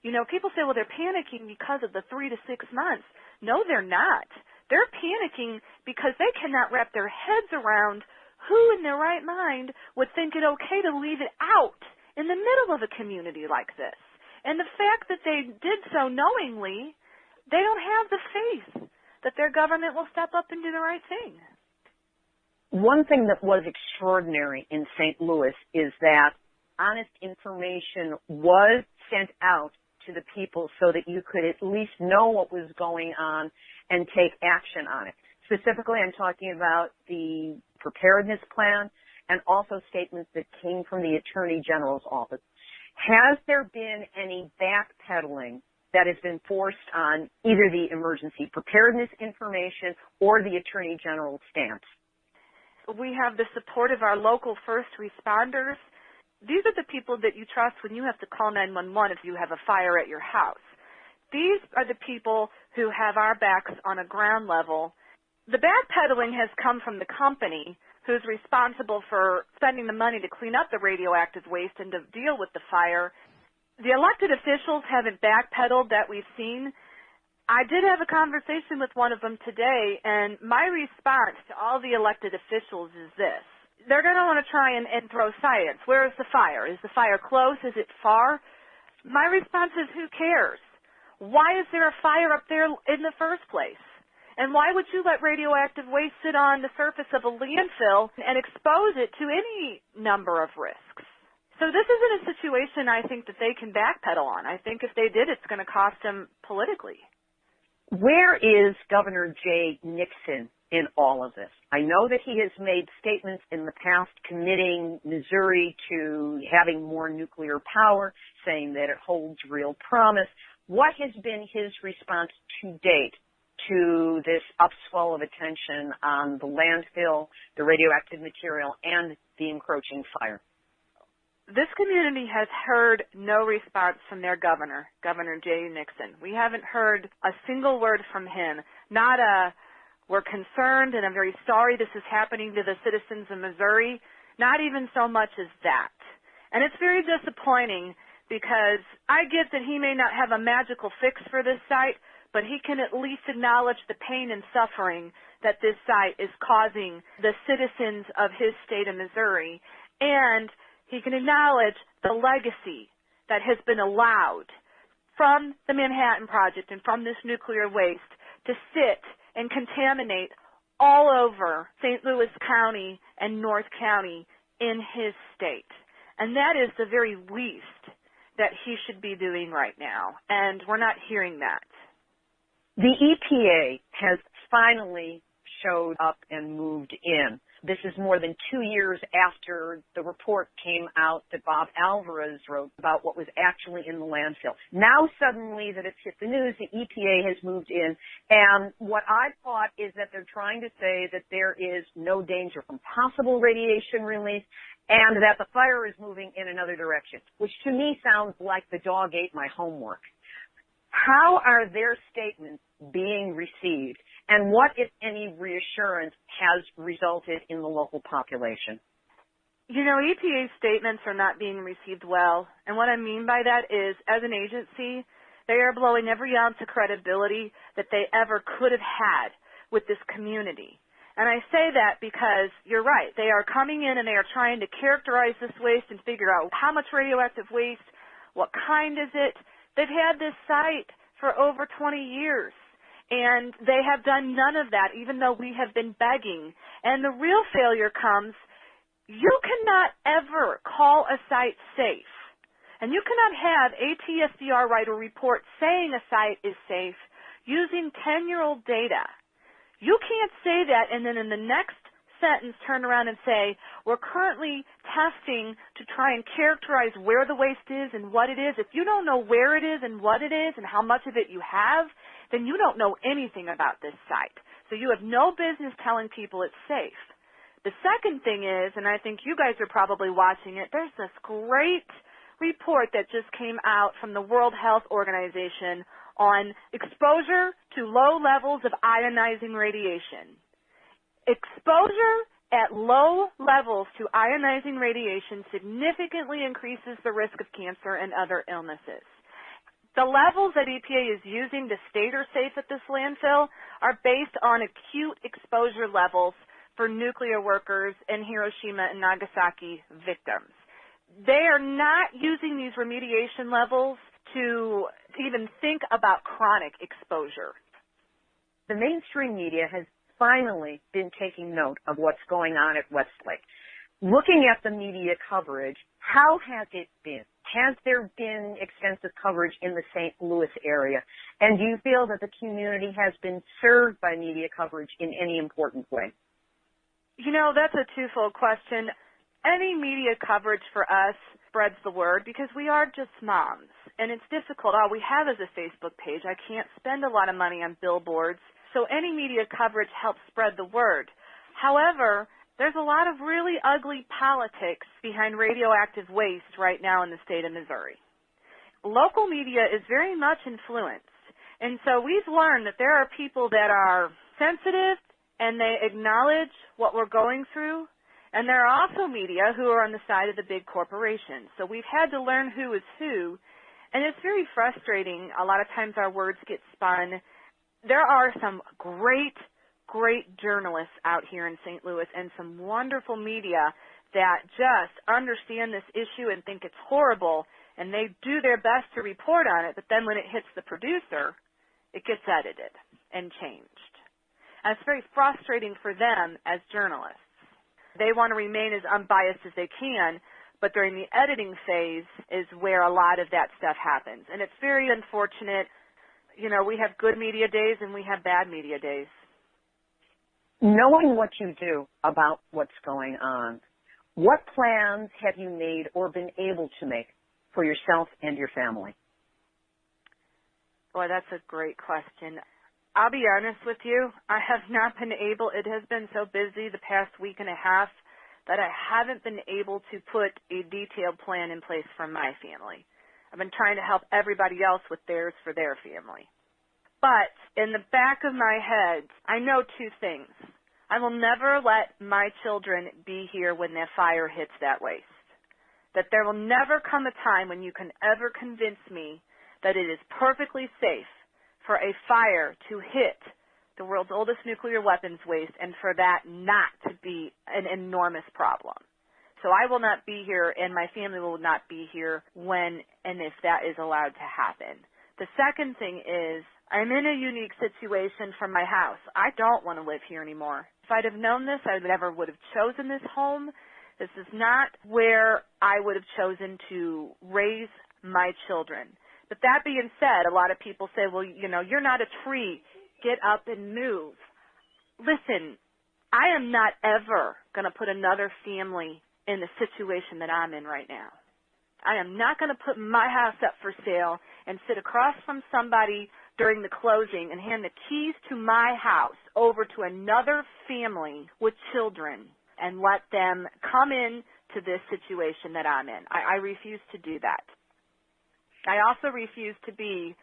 You know, people say, well, they're panicking because of the 3 to 6 months. No, they're not. They're panicking because they cannot wrap their heads around who in their right mind would think it okay to leave it out in the middle of a community like this. And the fact that they did so knowingly, they don't have the faith that their government will step up and do the right thing. One thing that was extraordinary in St. Louis is that honest information was sent out to the people so that you could at least know what was going on and take action on it. Specifically, I'm talking about the preparedness plan and also statements that came from the Attorney General's office. Has there been any backpedaling that has been forced on either the emergency preparedness information or the Attorney General's stance? We have the support of our local first responders. These are the people that you trust when you have to call 911 if you have a fire at your house. These are the people who have our backs on a ground level. The backpedaling has come from the company who's responsible for spending the money to clean up the radioactive waste and to deal with the fire. The elected officials haven't backpedaled that we've seen. I did have a conversation with one of them today, and my response to all the elected officials is this. They're going to want to try and throw science. Where is the fire? Is the fire close? Is it far? My response is, who cares? Why is there a fire up there in the first place? And why would you let radioactive waste sit on the surface of a landfill and expose it to any number of risks? So this isn't a situation I think that they can backpedal on. I think if they did, it's going to cost them politically. Where is Governor Jay Nixon in all of this? I know that he has made statements in the past committing Missouri to having more nuclear power, saying that it holds real promise. What has been his response to date to this upswell of attention on the landfill, the radioactive material, and the encroaching fire? This community has heard no response from their governor, Governor Jay Nixon. We haven't heard a single word from him, not a, we're concerned and I'm very sorry this is happening to the citizens of Missouri, not even so much as that. And it's very disappointing because I get that he may not have a magical fix for this site, but he can at least acknowledge the pain and suffering that this site is causing the citizens of his state of Missouri, and he can acknowledge the legacy that has been allowed from the Manhattan Project and from this nuclear waste to sit and contaminate all over St. Louis County and North County in his state. And that is the very least that he should be doing right now, and we're not hearing that. The EPA has finally showed up and moved in. This is more than 2 years after the report came out that Bob Alvarez wrote about what was actually in the landfill. Now suddenly that it's hit the news, the EPA has moved in, and what I thought is that they're trying to say that there is no danger from possible radiation release and that the fire is moving in another direction, which to me sounds like the dog ate my homework. How are their statements being received, and what, if any, reassurance has resulted in the local population? You know, EPA statements are not being received well, and what I mean by that is, as an agency, they are blowing every ounce of credibility that they ever could have had with this community. And I say that because you're right. They are coming in and they are trying to characterize this waste and figure out how much radioactive waste, what kind is it. They've had this site for over 20 years, and they have done none of that, even though we have been begging. And the real failure comes You cannot ever call a site safe. And you cannot have ATSDR write a report saying a site is safe using 10-year-old data. You can't say that and then in the next sentence turn around and say, we're currently testing to try and characterize where the waste is and what it is. If you don't know where it is and what it is and how much of it you have, then you don't know anything about this site. So you have no business telling people it's safe. The second thing is, and I think you guys are probably watching it, there's this great report that just came out from the World Health Organization on exposure to low levels of ionizing radiation. Exposure at low levels to ionizing radiation significantly increases the risk of cancer and other illnesses. The levels that EPA is using to state are safe at this landfill are based on acute exposure levels for nuclear workers and Hiroshima and Nagasaki victims. They are not using these remediation levels to even think about chronic exposure. The mainstream media has finally been taking note of what's going on at West Lake. Looking at the media coverage, how has it been? Has there been extensive coverage in the St. Louis area? And do you feel that the community has been served by media coverage in any important way? You know, that's a twofold question. Any media coverage for us spreads the word because we are just moms. And it's difficult. All we have is a Facebook page. I can't spend a lot of money on billboards. So any media coverage helps spread the word. However, there's a lot of really ugly politics behind radioactive waste right now in the state of Missouri. Local media is very much influenced. And so we've learned that there are people that are sensitive and they acknowledge what we're going through. And there are also media who are on the side of the big corporations. So we've had to learn who is who. And it's very frustrating. A lot of times our words get spun. There are some great journalists out here in St. Louis and some wonderful media that just understand this issue and think it's horrible, and they do their best to report on it, but then when it hits the producer, it gets edited and changed. And it's very frustrating for them as journalists. They want to remain as unbiased as they can, but during the editing phase is where a lot of that stuff happens. And it's very unfortunate. You know, we have good media days and we have bad media days. Knowing what you do about what's going on, what plans have you made or been able to make for yourself and your family? Boy, that's a great question. I'll be honest with you. I have not been able, it has been so busy the past week and a half that I haven't been able to put a detailed plan in place for my family. I've been trying to help everybody else with theirs for their family. But in the back of my head, I know two things. I will never let my children be here when the fire hits that waste. That there will never come a time when you can ever convince me that it is perfectly safe for a fire to hit the world's oldest nuclear weapons waste and for that not to be an enormous problem. So I will not be here and my family will not be here when and if that is allowed to happen. The second thing is I'm in a unique situation from my house. I don't want to live here anymore. If I'd have known this, I never would have chosen this home. This is not where I would have chosen to raise my children. But that being said, a lot of people say, well, you know, you're not a tree. Get up and move. Listen, I am not ever going to put another family in the situation that I'm in right now. I am not going to put my house up for sale and sit across from somebody during the closing and hand the keys to my house over to another family with children and let them come in to this situation that I'm in. I refuse to do that. I also refuse to be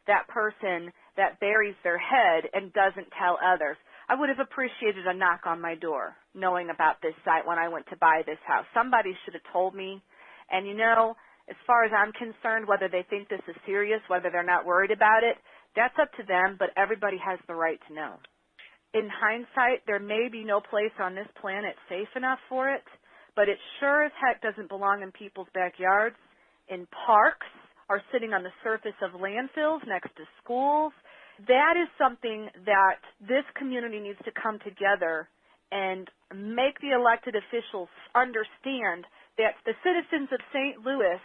that person that buries their head and doesn't tell others. I would have appreciated a knock on my door knowing about this site when I went to buy this house. Somebody should have told me. And, you know, as far as I'm concerned, whether they think this is serious, whether they're not worried about it, that's up to them, but everybody has the right to know. In hindsight, there may be no place on this planet safe enough for it, but it sure as heck doesn't belong in people's backyards, in parks, or sitting on the surface of landfills next to schools. That is something that this community needs to come together and make the elected officials understand that the citizens of St. Louis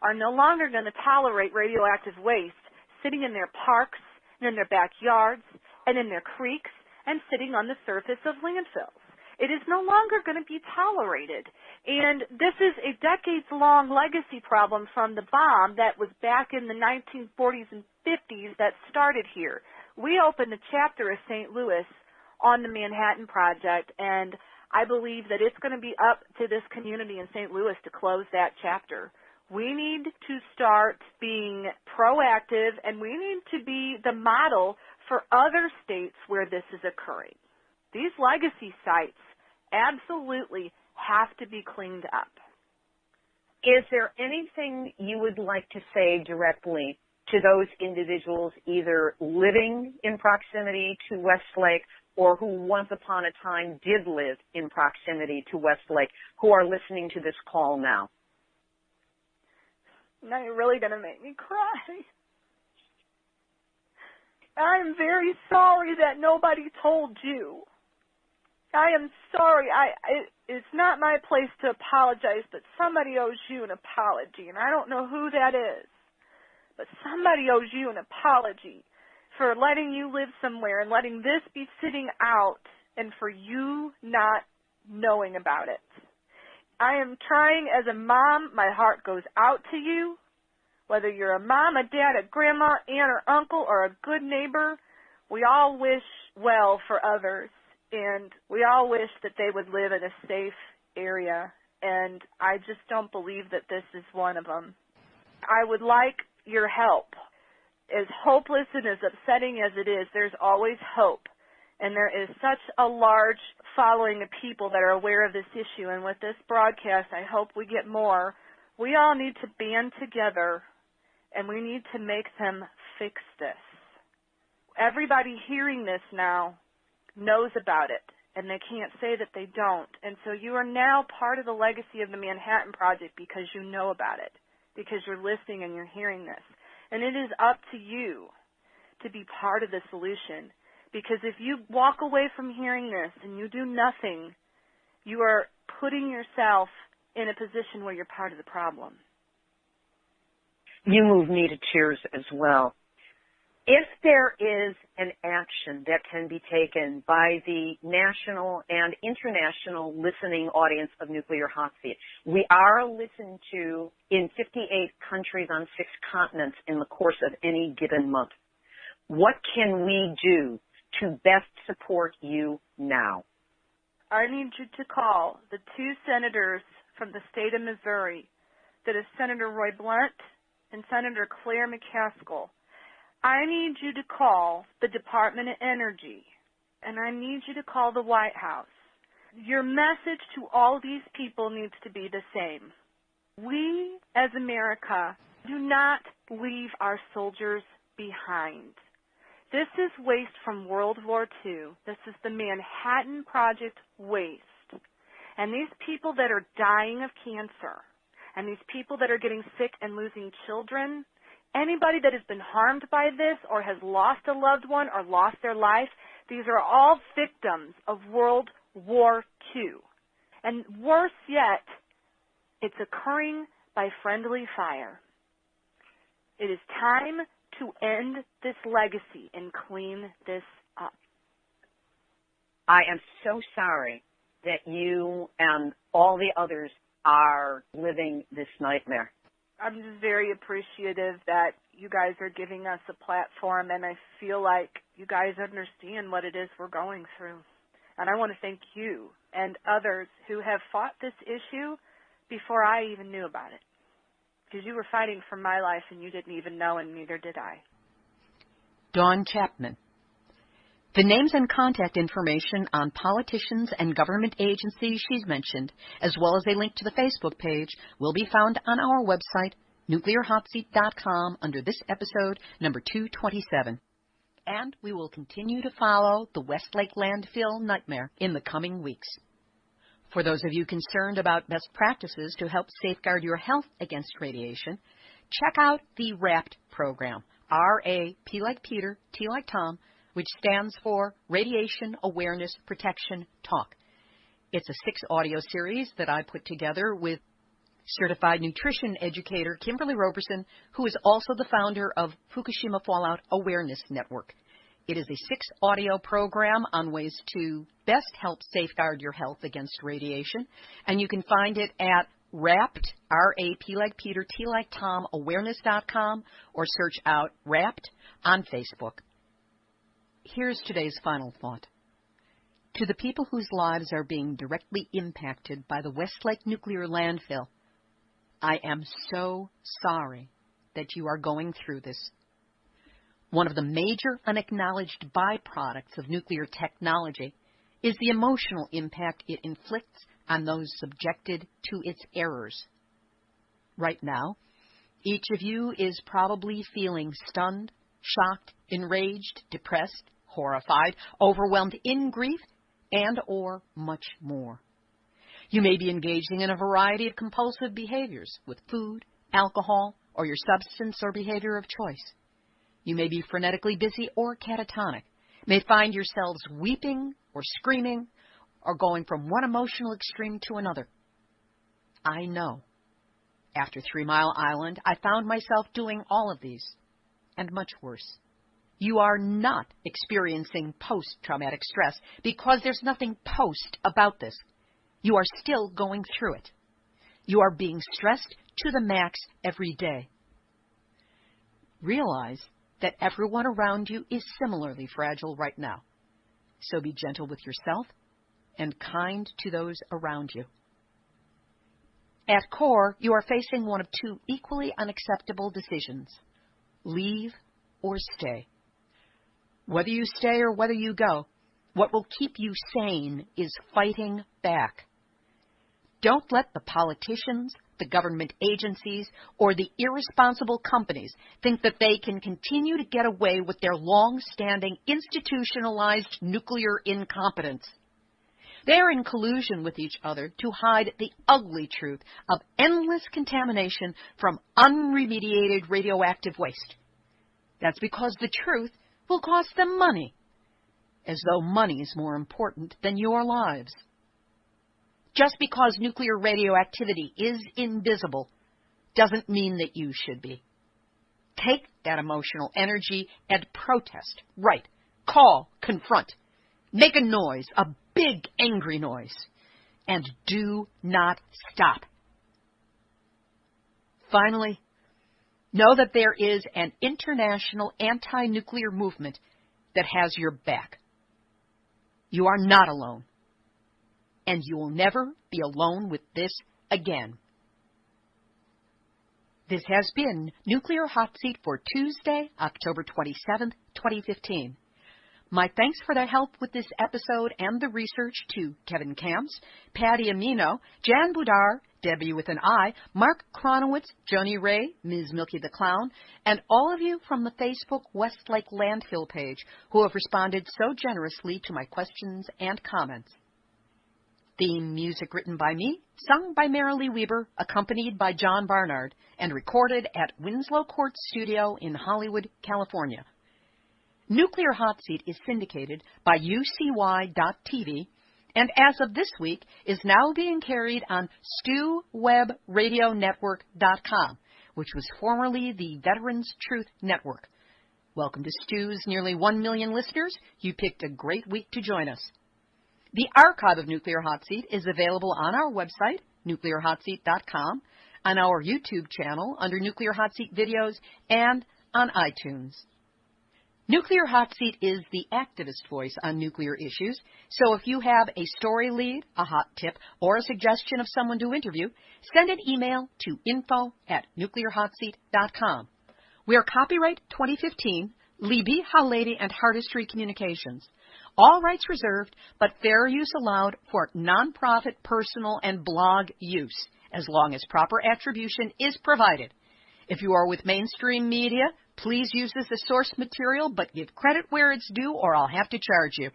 are no longer going to tolerate radioactive waste sitting in their parks and in their backyards and in their creeks and sitting on the surface of landfills. It is no longer going to be tolerated. And this is a decades-long legacy problem from the bomb that was back in the 1940s and 50s that started here. We opened a chapter of St. Louis on the Manhattan Project, and I believe that it's going to be up to this community in St. Louis to close that chapter. We need to start being proactive, and we need to be the model for other states where this is occurring. These legacy sites absolutely have to be cleaned up. Is there anything you would like to say directly to those individuals either living in proximity to West Lake or who once upon a time did live in proximity to West Lake who are listening to this call now? Now you're really going to make me cry. I'm very sorry that nobody told you. I am sorry. It's not my place to apologize, but somebody owes you an apology, and I don't know who that is. But somebody owes you an apology for letting you live somewhere and letting this be sitting out and for you not knowing about it. I am trying as a mom. My heart goes out to you. Whether you're a mom, a dad, a grandma, aunt, or uncle, or a good neighbor, we all wish well for others. And we all wish that they would live in a safe area, and I just don't believe that this is one of them. I would like your help. As hopeless and as upsetting as it is, there's always hope, and there is such a large following of people that are aware of this issue, and with this broadcast, I hope we get more. We all need to band together, and we need to make them fix this. Everybody hearing this now knows about it, and they can't say that they don't. And so you are now part of the legacy of the Manhattan Project because you know about it, because you're listening and you're hearing this. And it is up to you to be part of the solution, because if you walk away from hearing this and you do nothing, you are putting yourself in a position where you're part of the problem. You move me to tears as well. If there is an action that can be taken by the national and international listening audience of Nuclear Hot Seat, we are listened to in 58 countries on 6 continents in the course of any given month. What can we do to best support you now? I need you to call the 2 senators from the state of Missouri, that is Senator Roy Blunt and Senator Claire McCaskill. I need you to call the Department of Energy, and I need you to call the White House. Your message to all these people needs to be the same. We, as America, do not leave our soldiers behind. This is waste from World War II. This is the Manhattan Project waste. And these people that are dying of cancer, and these people that are getting sick and losing children, anybody that has been harmed by this or has lost a loved one or lost their life, these are all victims of World War II. And worse yet, it's occurring by friendly fire. It is time to end this legacy and clean this up. I am so sorry that you and all the others are living this nightmare. I'm just very appreciative that you guys are giving us a platform, and I feel like you guys understand what it is we're going through. And I want to thank you and others who have fought this issue before I even knew about it, because you were fighting for my life and you didn't even know, and neither did I. Dawn Chapman. The names and contact information on politicians and government agencies she's mentioned, as well as a link to the Facebook page, will be found on our website, nuclearhotseat.com, under this episode, number 227. And we will continue to follow the West Lake Landfill nightmare in the coming weeks. For those of you concerned about best practices to help safeguard your health against radiation, check out the RAPT program, R-A-P like Peter, T like Tom, which stands for Radiation Awareness Protection Talk. It's a 6-audio series that I put together with certified nutrition educator Kimberly Roberson, who is also the founder of Fukushima Fallout Awareness Network. It is a 6-audio program on ways to best help safeguard your health against radiation, and you can find it at RAPT, R-A-P like Peter, T like Tom, awareness.com, or search out RAPT on Facebook. Here's today's final thought. To the people whose lives are being directly impacted by the West Lake Nuclear Landfill, I am so sorry that you are going through this. One of the major unacknowledged byproducts of nuclear technology is the emotional impact it inflicts on those subjected to its errors. Right now, each of you is probably feeling stunned, shocked, enraged, depressed, horrified, overwhelmed in grief, and or much more. You may be engaging in a variety of compulsive behaviors with food, alcohol, or your substance or behavior of choice. You may be frenetically busy or catatonic, may find yourselves weeping or screaming or going from one emotional extreme to another. I know. After 3 Mile Island, I found myself doing all of these, and much worse. You are not experiencing post-traumatic stress because there's nothing post about this. You are still going through it. You are being stressed to the max every day. Realize that everyone around you is similarly fragile right now. So be gentle with yourself and kind to those around you. At core, you are facing one of 2 equally unacceptable decisions: leave or stay. Whether you stay or whether you go, what will keep you sane is fighting back. Don't let the politicians, the government agencies, or the irresponsible companies think that they can continue to get away with their long-standing institutionalized nuclear incompetence. They're in collusion with each other to hide the ugly truth of endless contamination from unremediated radioactive waste. That's because the truth will cost them money, as though money's more important than your lives. Just because nuclear radioactivity is invisible doesn't mean that you should be. Take that emotional energy and protest. Write, call, confront. Make a noise, a big, angry noise. And do not stop. Finally, know that there is an international anti-nuclear movement that has your back. You are not alone. And you will never be alone with this again. This has been Nuclear Hot Seat for Tuesday, October 27th, 2015. My thanks for their help with this episode and the research to Kevin Camps, Patty Amino, Jan Budar, Debbie with an I, Mark Kronowitz, Joni Ray, Ms. Milky the Clown, and all of you from the Facebook West Lake Landfill page who have responded so generously to my questions and comments. Theme music written by me, sung by Marilee Weber, accompanied by John Barnard, and recorded at Winslow Court Studio in Hollywood, California. Nuclear Hot Seat is syndicated by UCY.TV, and as of this week is now being carried on StuWebRadioNetwork.com, which was formerly the Veterans Truth Network. Welcome to Stu's nearly 1 million listeners. You picked a great week to join us. The archive of Nuclear Hot Seat is available on our website, nuclearhotseat.com, on our YouTube channel under Nuclear Hot Seat Videos, and on iTunes. Nuclear Hot Seat is the activist voice on nuclear issues, so if you have a story lead, a hot tip, or a suggestion of someone to interview, send an email to info@nuclearhotseat.com. We are copyright 2015, Libbe, HaLevy, and Hardistry Communications. All rights reserved, but fair use allowed for nonprofit, personal, and blog use, as long as proper attribution is provided. If you are with mainstream media, please use this as source material, but give credit where it's due, or I'll have to charge you.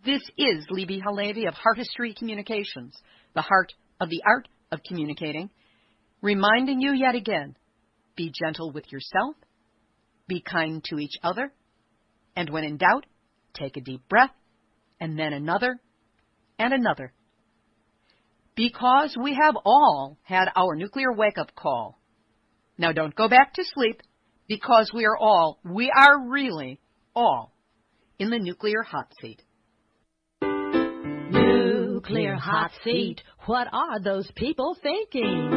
This is Libbe HaLevy of Hardistry Communications, the heart of the art of communicating, reminding you yet again, be gentle with yourself, be kind to each other, and when in doubt, take a deep breath, and then another, and another. Because we have all had our nuclear wake-up call. Now don't go back to sleep, because we are really all in the nuclear hot seat. Nuclear hot seat, what are those people thinking?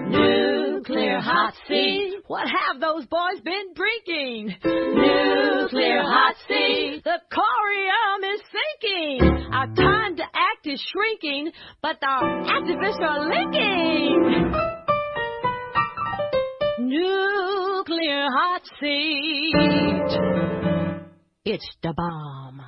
Nuclear hot seat, what have those boys been drinking? Nuclear hot seat, the corium is sinking. Our time to act is shrinking, but our activists are linking. Nuclear hot seat, it's the bomb.